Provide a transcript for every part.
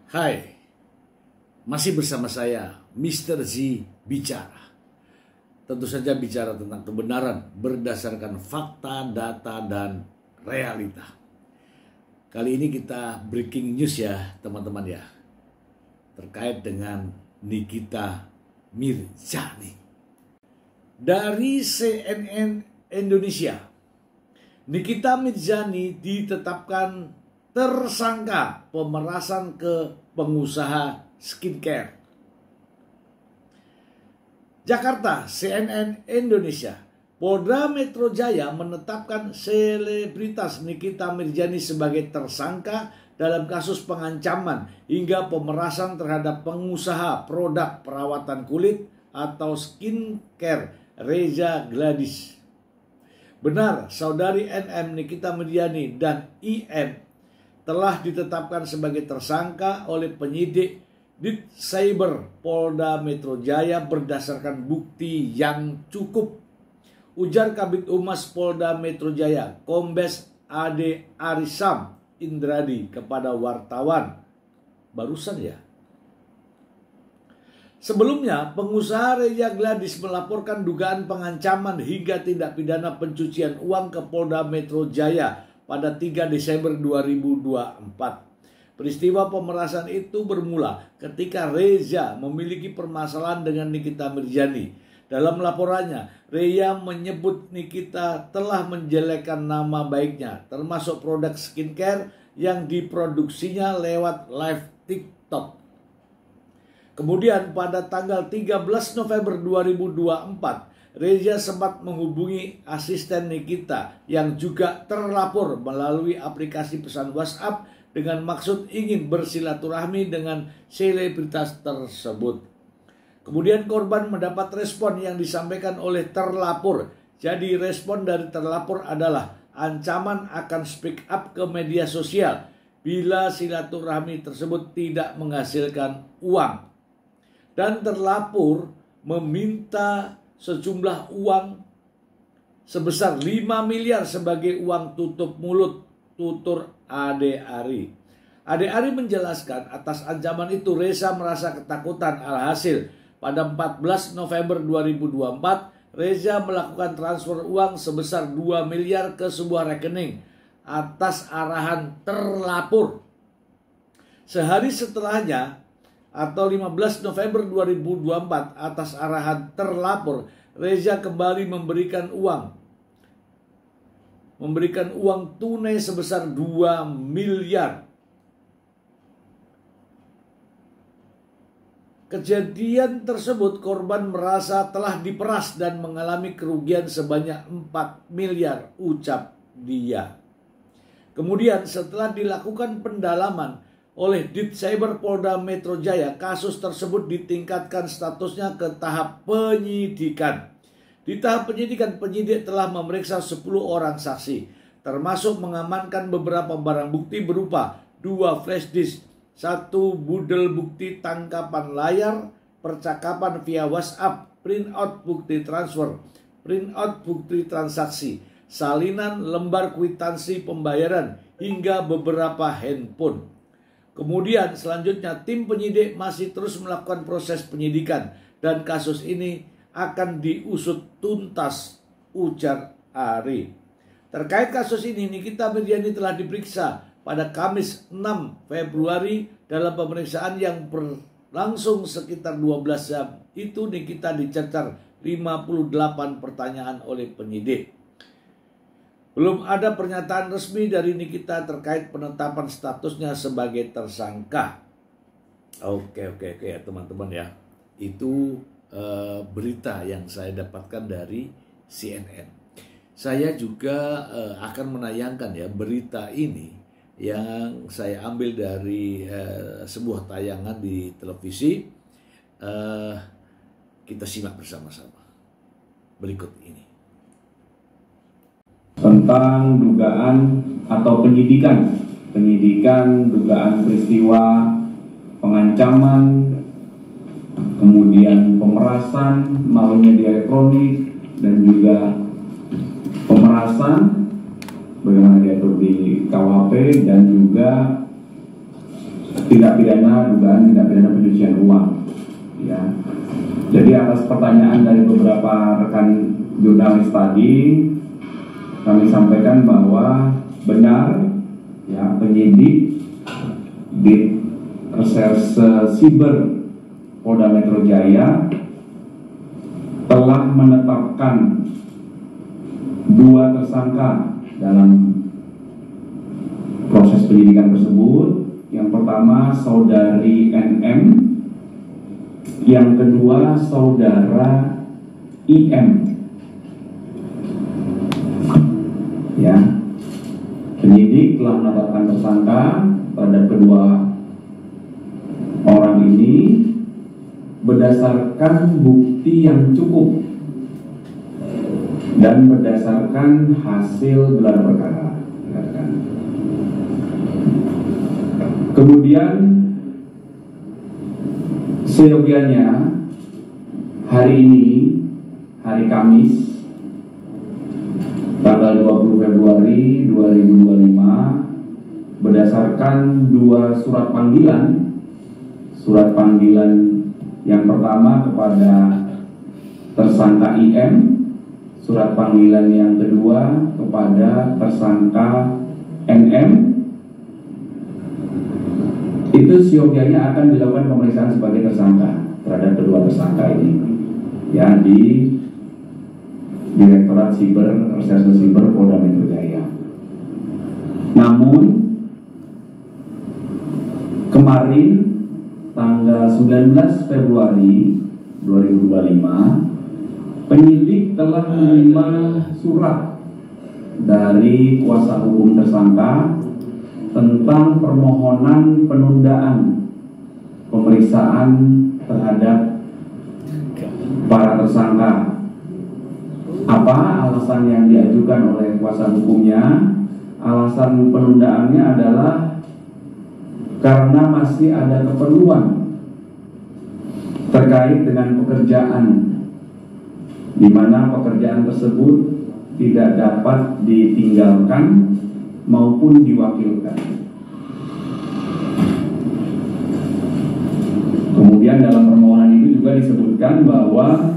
Hai, masih bersama saya, Mr. Z Bicara. Tentu saja bicara tentang kebenaran berdasarkan fakta, data, dan realita. Kali ini kita breaking news ya teman-teman ya, terkait dengan Nikita Mirzani. Dari CNN Indonesia, Nikita Mirzani ditetapkan tersangka pemerasan ke pengusaha skincare. Jakarta, CNN Indonesia. Polda Metro Jaya menetapkan selebritas Nikita Mirzani sebagai tersangka dalam kasus pengancaman hingga pemerasan terhadap pengusaha produk perawatan kulit atau skincare Reza Gladys. Benar, saudari NM Nikita Mirzani dan IM telah ditetapkan sebagai tersangka oleh penyidik Ditcyber Polda Metro Jaya berdasarkan bukti yang cukup. Ujar Kabid Humas Polda Metro Jaya, Kombes Ade Arisam Indradi kepada wartawan barusan ya. Sebelumnya, pengusaha Reza Gladys melaporkan dugaan pengancaman hingga tindak pidana pencucian uang ke Polda Metro Jaya pada 3 Desember 2024. Peristiwa pemerasan itu bermula ketika Reza memiliki permasalahan dengan Nikita Mirzani. Dalam laporannya, Reza menyebut Nikita telah menjelekkan nama baiknya, termasuk produk skincare yang diproduksinya lewat live TikTok. Kemudian pada tanggal 13 November 2024, Reza sempat menghubungi asisten Nikita yang juga terlapor melalui aplikasi pesan WhatsApp dengan maksud ingin bersilaturahmi dengan selebritas tersebut. Kemudian korban mendapat respon yang disampaikan oleh terlapor. Jadi respon dari terlapor adalah ancaman akan speak up ke media sosial bila silaturahmi tersebut tidak menghasilkan uang. Dan terlapor meminta sejumlah uang sebesar 5 miliar sebagai uang tutup mulut, tutur Ade Ari. Ade Ari menjelaskan atas ancaman itu Reza merasa ketakutan. Alhasil pada 14 November 2024 Reza melakukan transfer uang sebesar 2 miliar ke sebuah rekening atas arahan terlapor. Sehari setelahnya atau 15 November 2024 atas arahan terlapor, Reza kembali memberikan uang tunai sebesar 2 miliar. Kejadian tersebut korban merasa telah diperas dan mengalami kerugian sebanyak 4 miliar, ucap dia. Kemudian setelah dilakukan pendalaman oleh Ditcyber Polda Metro Jaya, kasus tersebut ditingkatkan statusnya ke tahap penyidikan. Di tahap penyidikan, penyidik telah memeriksa 10 orang saksi, termasuk mengamankan beberapa barang bukti berupa 2 flash disk, 1 budel bukti tangkapan layar, percakapan via WhatsApp, printout bukti transfer, printout bukti transaksi, salinan lembar kwitansi pembayaran, hingga beberapa handphone. Kemudian selanjutnya tim penyidik masih terus melakukan proses penyidikan dan kasus ini akan diusut tuntas, ujar Ari. Terkait kasus ini, Nikita Mirzani telah diperiksa pada Kamis 6 Februari dalam pemeriksaan yang berlangsung sekitar 12 jam. Itu Nikita dicecar 58 pertanyaan oleh penyidik. Belum ada pernyataan resmi dari Nikita terkait penetapan statusnya sebagai tersangka. Oke teman-teman ya. Itu berita yang saya dapatkan dari CNN. Saya juga akan menayangkan ya berita ini yang saya ambil dari sebuah tayangan di televisi. Kita simak bersama-sama berikut ini. Tentang dugaan atau penyidikan dugaan peristiwa pengancaman, kemudian pemerasan melalui media elektronik, dan juga pemerasan bagaimana diatur di KUHP, dan juga tindak pidana dugaan tindak pidana pencucian uang. Ya. Jadi atas pertanyaan dari beberapa rekan jurnalis tadi, kami sampaikan bahwa benar ya penyidik di Reserse Siber Polda Metro Jaya telah menetapkan 2 tersangka dalam proses penyidikan tersebut. Yang pertama saudari NM, yang kedua saudara IM. Ya, penyidik telah menetapkan tersangka terhadap kedua orang ini berdasarkan bukti yang cukup dan berdasarkan hasil gelar perkara. Kemudian seyogianya hari ini, hari Kamis, tanggal 20 Februari 2025, berdasarkan 2 surat panggilan. Surat panggilan yang pertama kepada tersangka IM, surat panggilan yang kedua kepada tersangka NM. Itu siogianya akan dilakukan pemeriksaan sebagai tersangka terhadap kedua tersangka ini ya di Direktorat Reserse Siber Polda Metro Jaya. Namun kemarin tanggal 19 Februari 2025 penyidik telah menerima surat dari kuasa hukum tersangka tentang permohonan penundaan pemeriksaan terhadap para tersangka. Apa alasan yang diajukan oleh kuasa hukumnya? Alasan penundaannya adalah karena masih ada keperluan terkait dengan pekerjaan, di mana pekerjaan tersebut tidak dapat ditinggalkan maupun diwakilkan. Kemudian dalam permohonan itu juga disebutkan bahwa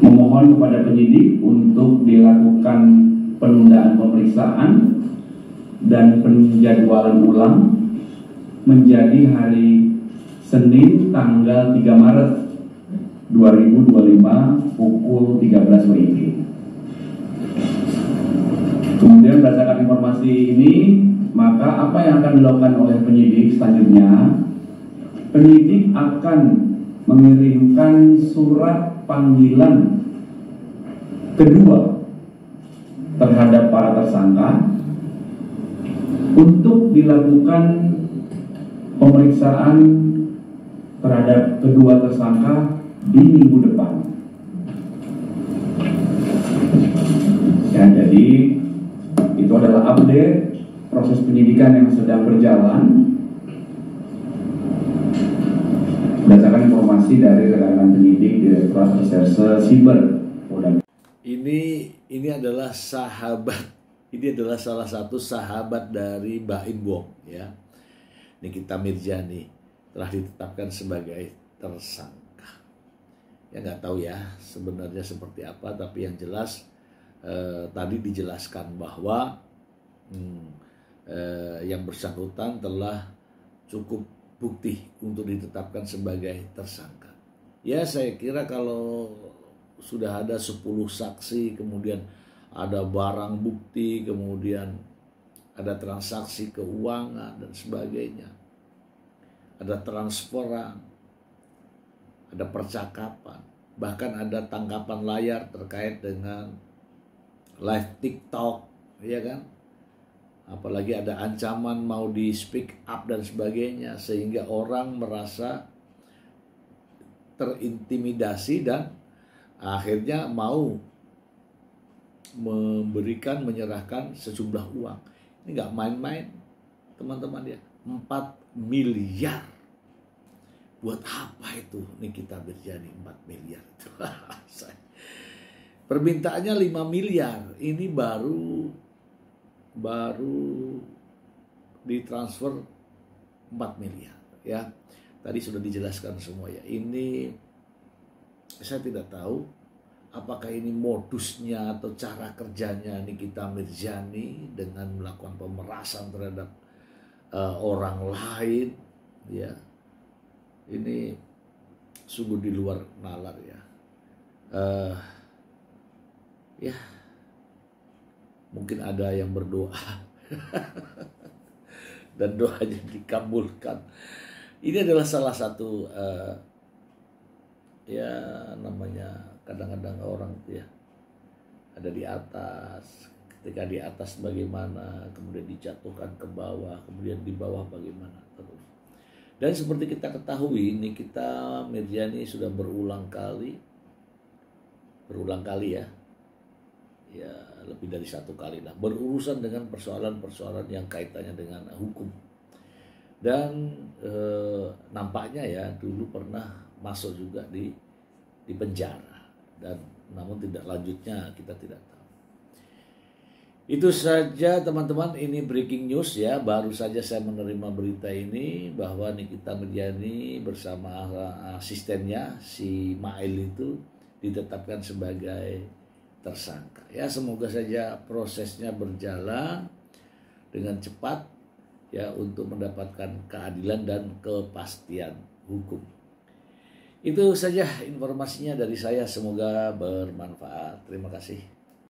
memohon kepada penyidik untuk dilakukan penundaan pemeriksaan dan penjadwalan ulang menjadi hari Senin tanggal 3 Maret 2025 pukul 13 WIB. Kemudian berdasarkan informasi ini, maka apa yang akan dilakukan oleh penyidik selanjutnya? Penyidik akan mengirimkan surat panggilan kedua terhadap para tersangka untuk dilakukan pemeriksaan terhadap kedua tersangka di minggu depan. Ya, jadi itu adalah update proses penyidikan yang sedang berjalan berdasarkan informasi dari rekan penyidik Direktorat Reserse Siber Polda. Ini adalah salah satu sahabat dari Baim Wong ya. Nikita Mirzani telah ditetapkan sebagai tersangka. Ya nggak tahu ya sebenarnya seperti apa, tapi yang jelas tadi dijelaskan bahwa yang bersangkutan telah cukup bukti untuk ditetapkan sebagai tersangka. Ya saya kira kalau sudah ada 10 saksi, kemudian ada barang bukti, kemudian ada transaksi keuangan dan sebagainya, ada transferan, ada percakapan, bahkan ada tangkapan layar terkait dengan live TikTok, ya kan? Apalagi ada ancaman mau di speak up dan sebagainya, sehingga orang merasa terintimidasi dan akhirnya mau menyerahkan sejumlah uang. Ini nggak main-main, teman-teman ya. 4 miliar. Buat apa itu Nikita Mirzani 4 miliar itu? Permintaannya 5 miliar. Ini baru ditransfer 4 miliar ya. Tadi sudah dijelaskan semua ya. Ini saya tidak tahu apakah ini modusnya atau cara kerjanya Nikita Mirzani dengan melakukan pemerasan terhadap orang lain ya. Ini sungguh di luar nalar ya. Ya mungkin ada yang berdoa dan doanya dikabulkan. Ini adalah salah satu ya namanya kadang-kadang orang ya ada di atas, ketika di atas bagaimana, kemudian dijatuhkan ke bawah, kemudian di bawah bagaimana terus. Dan seperti kita ketahui, Nikita Mirzani sudah berulang kali ya lebih dari 1 kali lah berurusan dengan persoalan-persoalan yang kaitannya dengan hukum. Dan nampaknya ya dulu pernah masuk juga di penjara, dan namun tidak lanjutnya kita tidak tahu. Itu saja teman-teman, ini breaking news ya. Baru saja saya menerima berita ini bahwa Nikita Mirzani bersama asistennya si Mail itu ditetapkan sebagai tersangka. Ya semoga saja prosesnya berjalan dengan cepat ya untuk mendapatkan keadilan dan kepastian hukum. Itu saja informasinya dari saya, semoga bermanfaat. Terima kasih.